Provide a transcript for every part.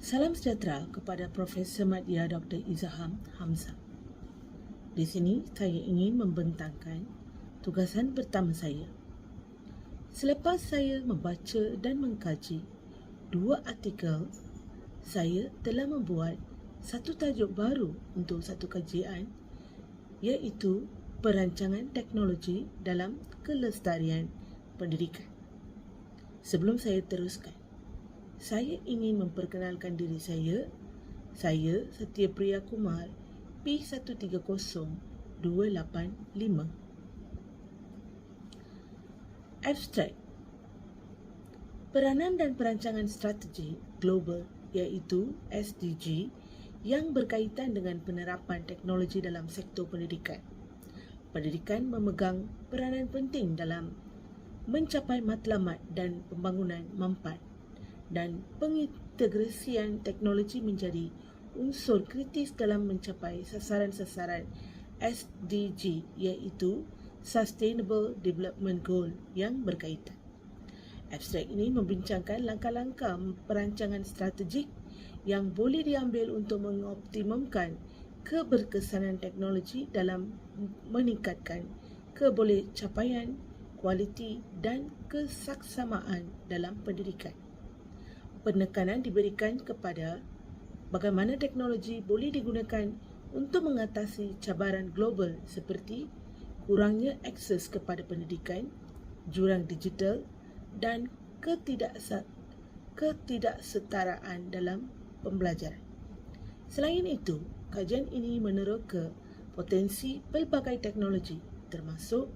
Salam sejahtera kepada Profesor Madya Dr. Izaham Hamzah. Di sini saya ingin membentangkan tugasan pertama saya. Selepas saya membaca dan mengkaji dua artikel, saya telah membuat satu tajuk baru untuk satu kajian, iaitu perancangan teknologi dalam kelestarian pendidikan. Sebelum saya teruskan, saya ingin memperkenalkan diri saya. Saya Setia Priya Kumar, P130285. Abstrak. Peranan dan perancangan strategi global iaitu SDG yang berkaitan dengan penerapan teknologi dalam sektor pendidikan. Pendidikan memegang peranan penting dalam mencapai matlamat dan pembangunan mampat, dan pengintegrasian teknologi menjadi unsur kritis dalam mencapai sasaran-sasaran SDG iaitu Sustainable Development Goal yang berkaitan. Abstrak ini membincangkan langkah-langkah perancangan strategik yang boleh diambil untuk mengoptimumkan keberkesanan teknologi dalam meningkatkan kebolehcapaian, kualiti dan kesaksamaan dalam pendidikan. Penekanan diberikan kepada bagaimana teknologi boleh digunakan untuk mengatasi cabaran global seperti kurangnya akses kepada pendidikan, jurang digital dan ketidaksetaraan dalam pembelajaran. Selain itu, kajian ini meneroka potensi pelbagai teknologi termasuk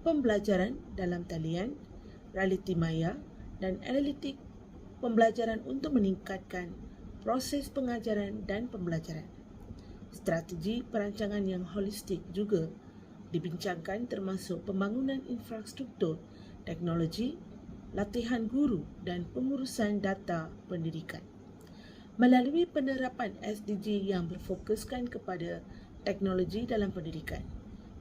pembelajaran dalam talian, realiti maya dan analitik pembelajaran untuk meningkatkan proses pengajaran dan pembelajaran. Strategi perancangan yang holistik juga dibincangkan termasuk pembangunan infrastruktur teknologi, latihan guru dan pengurusan data pendidikan. Melalui penerapan SDG yang berfokuskan kepada teknologi dalam pendidikan,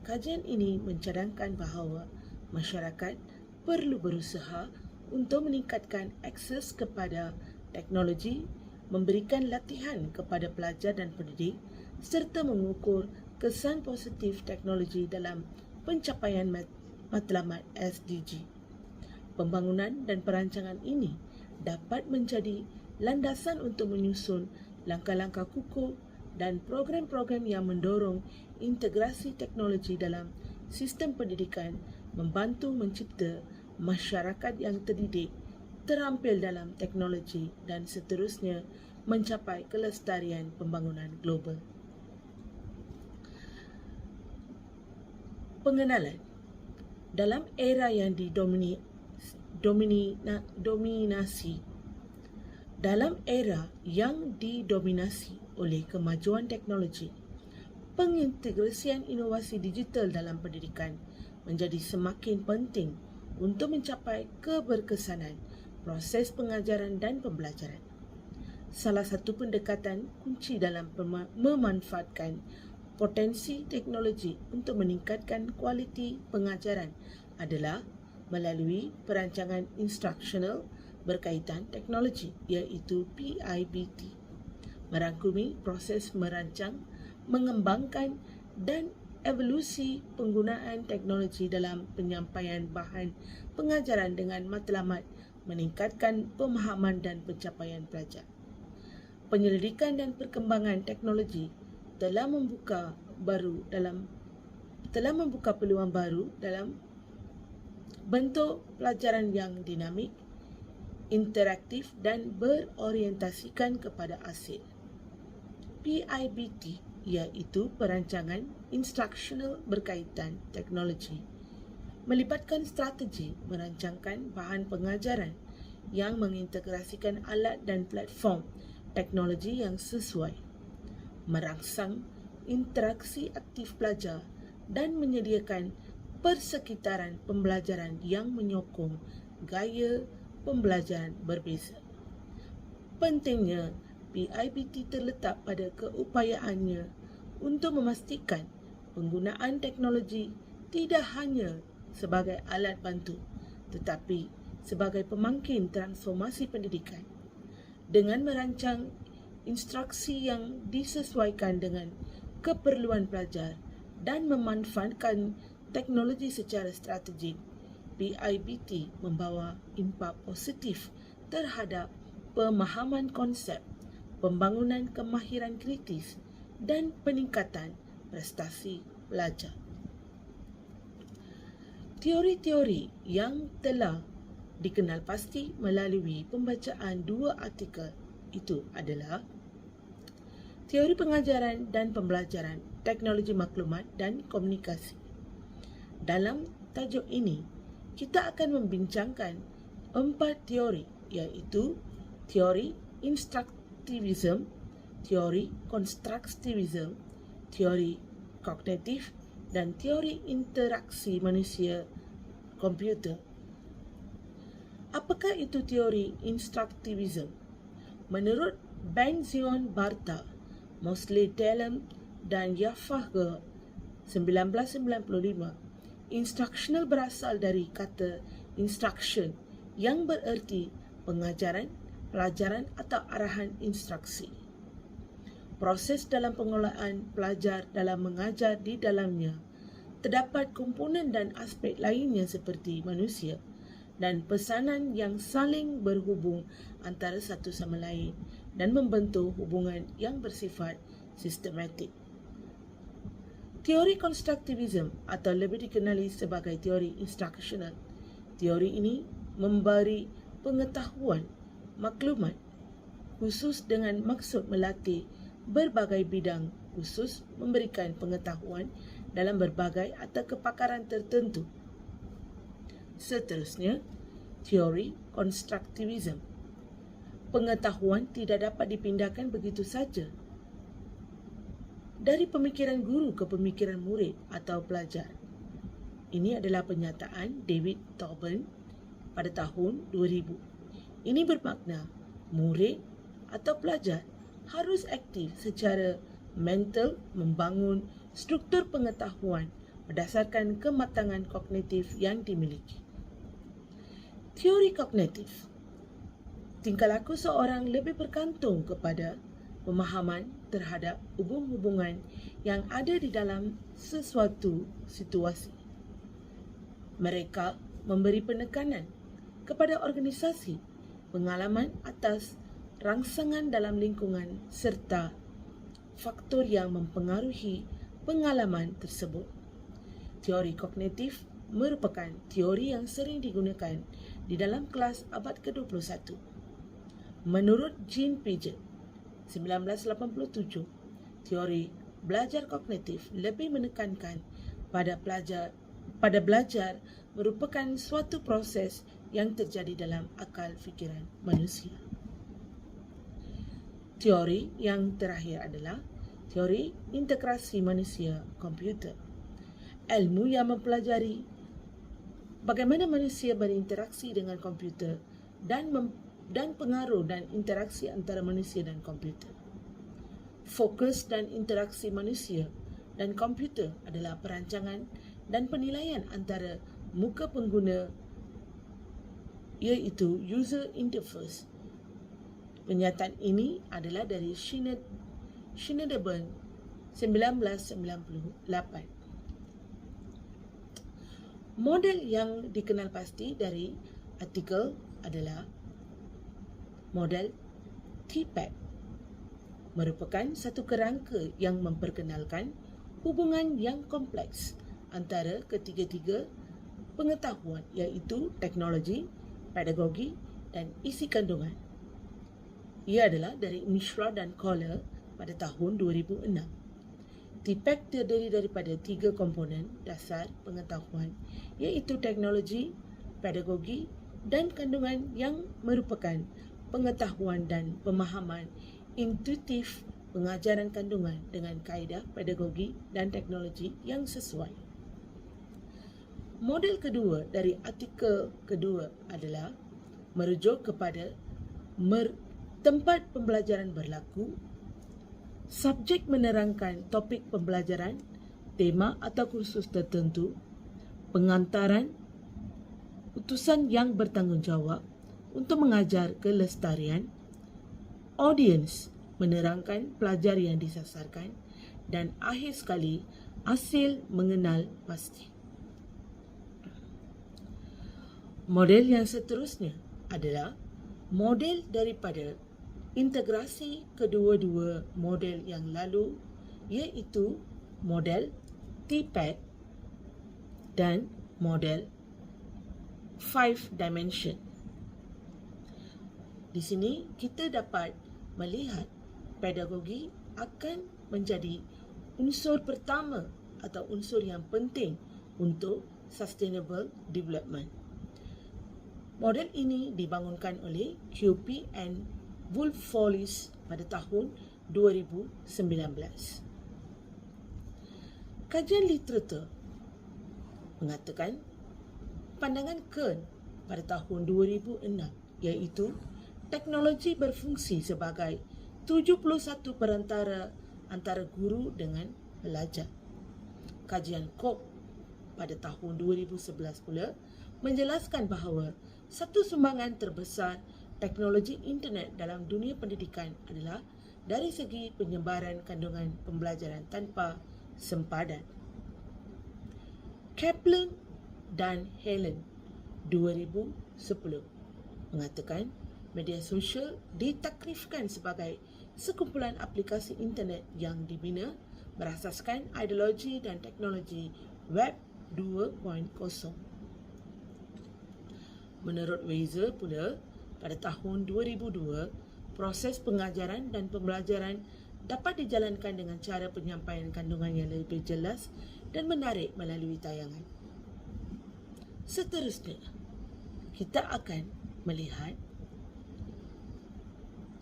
kajian ini mencadangkan bahawa masyarakat perlu berusaha untuk meningkatkan akses kepada teknologi, memberikan latihan kepada pelajar dan pendidik serta mengukur kesan positif teknologi dalam pencapaian matlamat SDG. Pembangunan dan perancangan ini dapat menjadi landasan untuk menyusun langkah-langkah kukuh dan program-program yang mendorong integrasi teknologi dalam sistem pendidikan, membantu mencipta masyarakat yang terdidik, terampil dalam teknologi dan seterusnya mencapai kelestarian pembangunan global. Pengenalan. Dalam era yang didominasi oleh kemajuan teknologi, pengintegrasian inovasi digital dalam pendidikan menjadi semakin penting untuk mencapai keberkesanan proses pengajaran dan pembelajaran. Salah satu pendekatan kunci dalam memanfaatkan potensi teknologi untuk meningkatkan kualiti pengajaran adalah melalui perancangan instruksional berkaitan teknologi iaitu PIBT, merangkumi proses merancang, mengembangkan dan evolusi penggunaan teknologi dalam penyampaian bahan pengajaran dengan matlamat meningkatkan pemahaman dan pencapaian pelajar. Penyelidikan dan perkembangan teknologi telah membuka peluang baru dalam bentuk pelajaran yang dinamik, interaktif dan berorientasikan kepada hasil. PIBT iaitu perancangan instruksional berkaitan teknologi, melibatkan strategi merancangkan bahan pengajaran yang mengintegrasikan alat dan platform teknologi yang sesuai, merangsang interaksi aktif pelajar dan menyediakan persekitaran pembelajaran yang menyokong gaya pembelajaran berbeza. Pentingnya PIBT terletak pada keupayaannya untuk memastikan penggunaan teknologi tidak hanya sebagai alat bantu tetapi sebagai pemangkin transformasi pendidikan. Dengan merancang instruksi yang disesuaikan dengan keperluan pelajar dan memanfaatkan teknologi secara strategik, PIBT membawa impak positif terhadap pemahaman konsep, pembangunan kemahiran kritis dan peningkatan prestasi pelajar. Teori-teori yang telah dikenal pasti melalui pembacaan dua artikel itu adalah teori pengajaran dan pembelajaran, teknologi maklumat dan komunikasi. Dalam tajuk ini, kita akan membincangkan 4 teori, iaitu teori instruktivism, teori konstruktivism, teori kognitif dan teori interaksi manusia komputer. Apakah itu teori instruktivism? Menurut Benzion Barta, Mosley Telem dan Yafahger 1995, instructional berasal dari kata instruction yang bererti pengajaran, pelajaran atau arahan instruksi. Proses dalam pengelolaan pelajar dalam mengajar di dalamnya terdapat komponen dan aspek lainnya seperti manusia dan pesanan yang saling berhubung antara satu sama lain dan membentuk hubungan yang bersifat sistematik. Teori konstruktivism atau lebih dikenali sebagai teori instructional. Teori ini memberi pengetahuan, maklumat khusus dengan maksud melatih berbagai bidang khusus, memberikan pengetahuan dalam berbagai atau kepakaran tertentu. Seterusnya, teori konstruktivism. Pengetahuan tidak dapat dipindahkan begitu saja dari pemikiran guru ke pemikiran murid atau pelajar. Ini adalah pernyataan David Tauben pada tahun 2000. Ini bermakna murid atau pelajar harus aktif secara mental membangun struktur pengetahuan berdasarkan kematangan kognitif yang dimiliki. Teori kognitif. Tingkah laku seorang lebih bergantung kepada pemahaman terhadap hubung-hubungan yang ada di dalam sesuatu situasi. Mereka memberi penekanan kepada organisasi, pengalaman atas rangsangan dalam lingkungan serta faktor yang mempengaruhi pengalaman tersebut. Teori kognitif merupakan teori yang sering digunakan di dalam kelas abad ke-21. Menurut Jean Piaget, 1987, teori belajar kognitif lebih menekankan pada belajar merupakan suatu proses yang terjadi dalam akal fikiran manusia. Teori yang terakhir adalah teori integrasi manusia komputer. Ilmu yang mempelajari bagaimana manusia berinteraksi dengan komputer dan pengaruh dan interaksi antara manusia dan komputer. Fokus dan interaksi manusia dan komputer adalah perancangan dan penilaian antara muka pengguna, iaitu user interface. Pernyataan ini adalah dari Schneiderman 1998. Model yang dikenal pasti dari artikel adalah model TPACK. Merupakan satu kerangka yang memperkenalkan hubungan yang kompleks antara ketiga-tiga pengetahuan, iaitu teknologi, pedagogi dan isi kandungan. Ia adalah dari Mishra dan Kohler pada tahun 2006. TPACK terdiri daripada 3 komponen dasar pengetahuan, iaitu teknologi, pedagogi dan kandungan yang merupakan pengetahuan dan pemahaman intuitif pengajaran kandungan dengan kaedah pedagogi dan teknologi yang sesuai. Model kedua dari artikel kedua adalah merujuk kepada tempat pembelajaran berlaku, subjek menerangkan topik pembelajaran, tema atau kursus tertentu, pengantaran, utusan yang bertanggungjawab untuk mengajar kelestarian, audience, menerangkan pelajar yang disasarkan, dan akhir sekali, hasil mengenal pasti. Model yang seterusnya adalah model daripada integrasi kedua-dua model yang lalu, iaitu model TPACK dan model 5 dimension. Di sini kita dapat melihat pedagogi akan menjadi unsur pertama atau unsur yang penting untuk sustainable development. Model ini dibangunkan oleh QP and Wolff-Follis pada tahun 2019. Kajian literatur mengatakan pandangan Kern pada tahun 2006 iaitu teknologi berfungsi sebagai 71 perantara antara guru dengan pelajar. Kajian Koch pada tahun 2011 pula menjelaskan bahawa satu sumbangan terbesar teknologi internet dalam dunia pendidikan adalah dari segi penyebaran kandungan pembelajaran tanpa sempadan. Kaplan dan Helen 2010 mengatakan media sosial ditakrifkan sebagai sekumpulan aplikasi internet yang dibina berasaskan ideologi dan teknologi Web 2.0. Menurut Weiser pula, pada tahun 2002, proses pengajaran dan pembelajaran dapat dijalankan dengan cara penyampaian kandungan yang lebih jelas dan menarik melalui tayangan. Seterusnya, kita akan melihat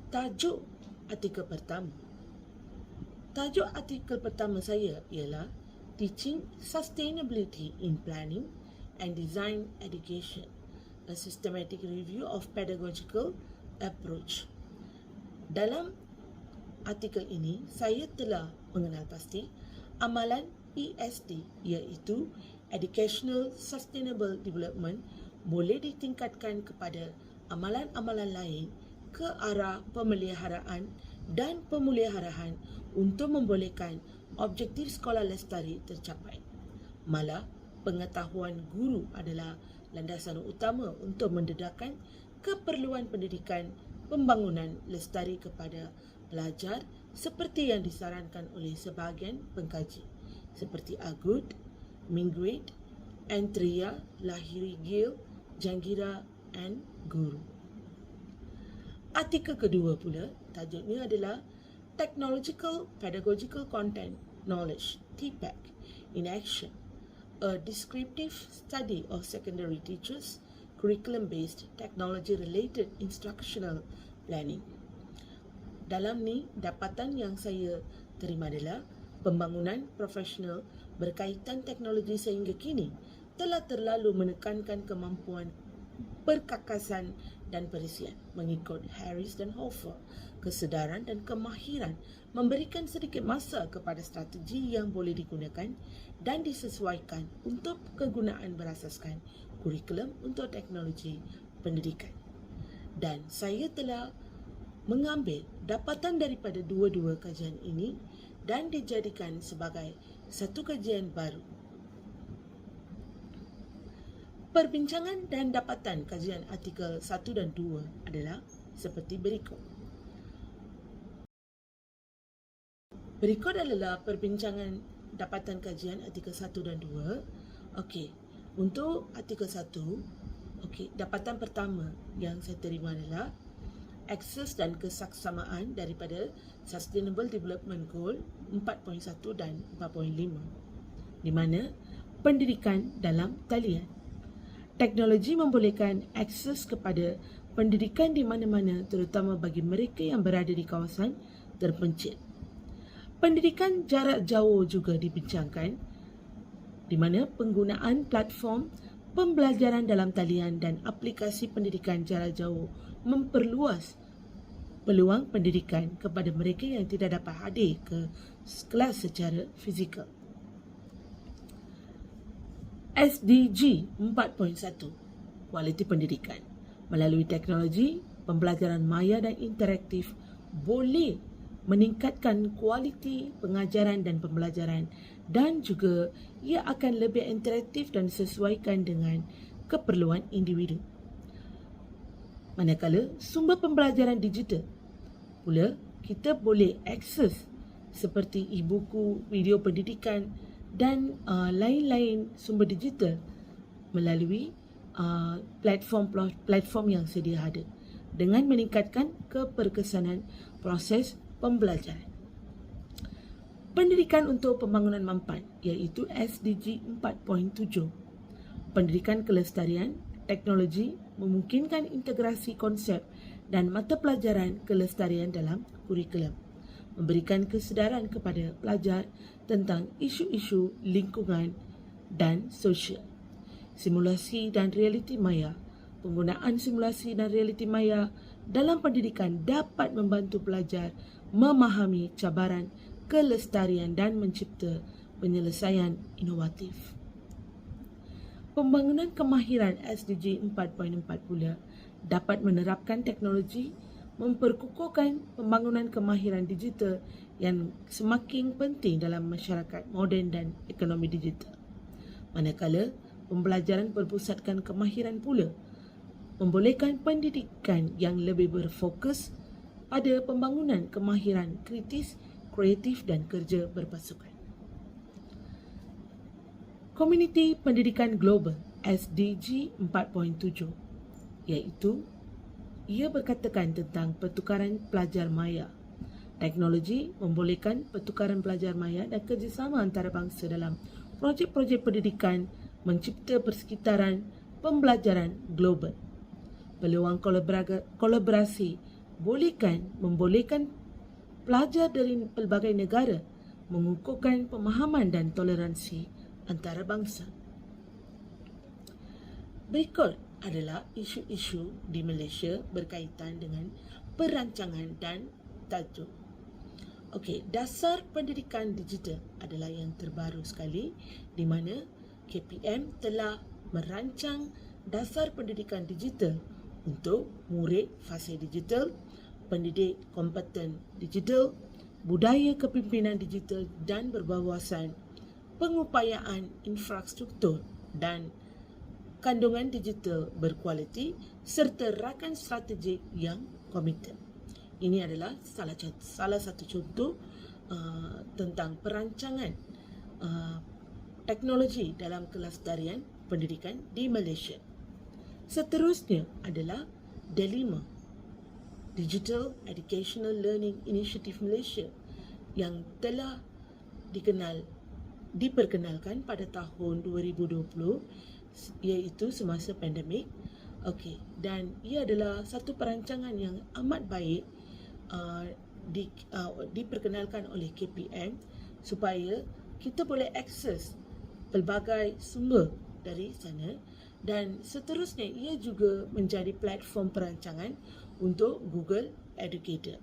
tajuk artikel pertama. Tajuk artikel pertama saya ialah Teaching Sustainability in Planning and Design Education, a Systematic Review of Pedagogical Approach. Dalam artikel ini, saya telah mengenal pasti amalan ESD iaitu Educational Sustainable Development boleh ditingkatkan kepada amalan-amalan lain ke arah pemeliharaan dan pemuliharaan untuk membolehkan objektif sekolah lestari tercapai. Malah, pengetahuan guru adalah landasan utama untuk mendedahkan keperluan pendidikan pembangunan lestari kepada pelajar seperti yang disarankan oleh sebahagian pengkaji seperti Agut, Mingguit, Antria, Lahiri Gill, Janggira and Guru. Artikel kedua pula, tajuknya adalah Technological Pedagogical Content Knowledge, TPACK, in Action, a Descriptive Study of Secondary Teachers' Curriculum-Based Technology-Related Instructional Planning. Dalam ni, dapatan yang saya terima adalah pembangunan profesional berkaitan teknologi sehingga kini telah terlalu menekankan kemampuan perkakasan dan perisian mengikut Harris dan Hofer. Kesedaran dan kemahiran memberikan sedikit masa kepada strategi yang boleh digunakan dan disesuaikan untuk kegunaan berasaskan kurikulum untuk teknologi pendidikan. Dan saya telah mengambil dapatan daripada dua-dua kajian ini dan dijadikan sebagai satu kajian baru. Perbincangan dan dapatan kajian artikel 1 dan 2 adalah seperti berikut. Berikut adalah perbincangan dapatan kajian artikel 1 dan 2. Okey, untuk artikel 1, dapatan pertama yang saya terima adalah akses dan kesaksamaan daripada Sustainable Development Goal 4.1 dan 4.5, di mana pendidikan dalam talian. Teknologi membolehkan akses kepada pendidikan di mana-mana, terutama bagi mereka yang berada di kawasan terpencil. Pendidikan jarak jauh juga dibincangkan, di mana penggunaan platform pembelajaran dalam talian dan aplikasi pendidikan jarak jauh memperluas peluang pendidikan kepada mereka yang tidak dapat hadir ke kelas secara fizikal. SDG 4.1, kualiti pendidikan melalui teknologi pembelajaran maya dan interaktif boleh meningkatkan kualiti pengajaran dan pembelajaran, dan juga ia akan lebih interaktif dan disesuaikan dengan keperluan individu. Manakala sumber pembelajaran digital pula kita boleh akses seperti e-buku, video pendidikan dan lain-lain sumber digital melalui platform yang sedia ada dengan meningkatkan keberkesanan proses pembelajaran. Pendidikan untuk pembangunan mampan iaitu SDG 4.7. Pendidikan kelestarian teknologi memungkinkan integrasi konsep dan mata pelajaran kelestarian dalam kurikulum, memberikan kesedaran kepada pelajar tentang isu-isu lingkungan dan sosial. Simulasi dan realiti maya. Penggunaan simulasi dan realiti maya dalam pendidikan dapat membantu pelajar memahami cabaran kelestarian dan mencipta penyelesaian inovatif. Pembangunan kemahiran SDG 4.4 pula dapat menerapkan teknologi memperkukuhkan pembangunan kemahiran digital yang semakin penting dalam masyarakat moden dan ekonomi digital. Manakala pembelajaran berpusatkan kemahiran pula membolehkan pendidikan yang lebih berfokus pada pembangunan kemahiran kritis, kreatif dan kerja berpasukan. Komuniti Pendidikan Global SDG 4.7 iaitu ia berkatakan tentang pertukaran pelajar maya. Teknologi membolehkan pertukaran pelajar maya dan kerjasama antarabangsa dalam projek-projek pendidikan mencipta persekitaran pembelajaran global. Peluang kolaborasi membolehkan pelajar dari pelbagai negara mengukuhkan pemahaman dan toleransi antarabangsa. Berikut adalah isu-isu di Malaysia berkaitan dengan perancangan dan tajuk. Okey, dasar pendidikan digital adalah yang terbaru sekali di mana KPM telah merancang dasar pendidikan digital untuk murid fasa digital, pendidik kompeten digital, budaya kepimpinan digital dan berwawasan, pengupayaan infrastruktur dan kandungan digital berkualiti serta rakan strategik yang komited. Ini adalah salah satu contoh tentang perancangan teknologi dalam kelestarian pendidikan di Malaysia. Seterusnya adalah DELIMA, Digital Educational Learning Initiative Malaysia, yang telah diperkenalkan pada tahun 2020 iaitu semasa pandemik. Okey, dan ia adalah satu perancangan yang amat baik diperkenalkan oleh KPM supaya kita boleh akses pelbagai sumber dari sana, dan seterusnya ia juga menjadi platform perancangan untuk Google Educator.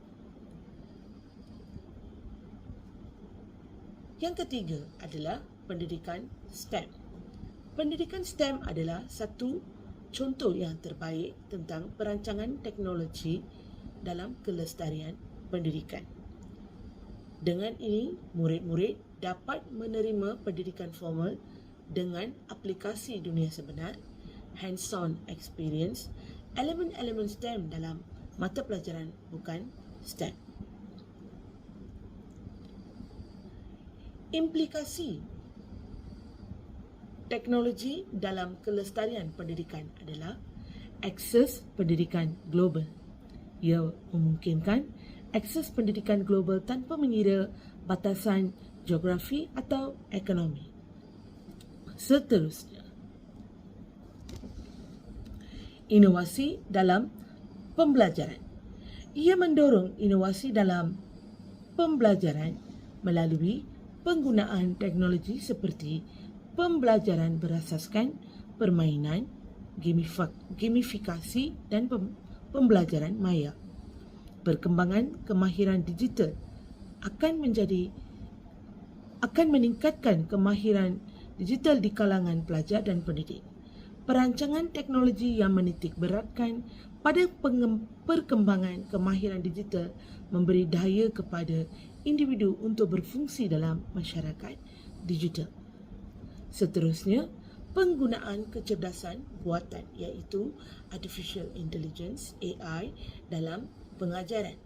Yang ketiga adalah pendidikan STEM. Pendidikan STEM adalah satu contoh yang terbaik tentang perancangan teknologi dalam kelestarian pendidikan. Dengan ini, murid-murid dapat menerima pendidikan formal dengan aplikasi dunia sebenar, hands-on experience, elemen-elemen STEM dalam mata pelajaran bukan STEM. Implikasi teknologi dalam kelestarian pendidikan adalah akses pendidikan global. Ia memungkinkan akses pendidikan global tanpa mengira batasan geografi atau ekonomi. Seterusnya, inovasi dalam pembelajaran. Ia mendorong inovasi dalam pembelajaran melalui penggunaan teknologi seperti pembelajaran berasaskan permainan, gamifikasi dan pembelajaran maya. Perkembangan kemahiran digital akan meningkatkan kemahiran digital di kalangan pelajar dan pendidik. Perancangan teknologi yang menitik beratkan pada perkembangan kemahiran digital memberi daya kepada individu untuk berfungsi dalam masyarakat digital. Seterusnya, penggunaan kecerdasan buatan iaitu Artificial Intelligence (AI) dalam pengajaran.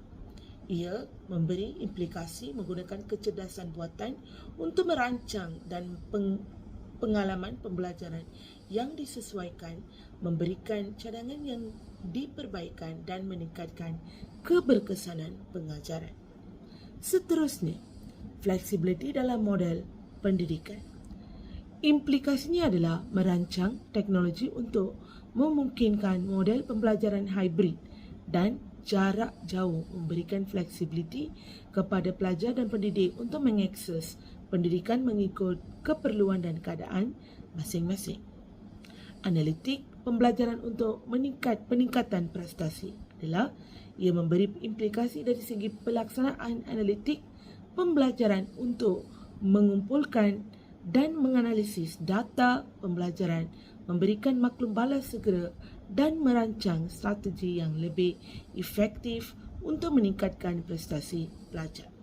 Ia memberi implikasi menggunakan kecerdasan buatan untuk merancang dan pengalaman pembelajaran yang disesuaikan, memberikan cadangan yang diperbaikan dan meningkatkan keberkesanan pengajaran. Seterusnya, fleksibiliti dalam model pendidikan. Implikasinya adalah merancang teknologi untuk memungkinkan model pembelajaran hibrid dan jarak jauh, memberikan fleksibiliti kepada pelajar dan pendidik untuk mengakses pendidikan mengikut keperluan dan keadaan masing-masing. Analitik pembelajaran untuk peningkatan prestasi adalah ia memberi implikasi dari segi pelaksanaan analitik pembelajaran untuk mengumpulkan dan menganalisis data pembelajaran, memberikan maklum balas segera dan merancang strategi yang lebih efektif untuk meningkatkan prestasi pelajar.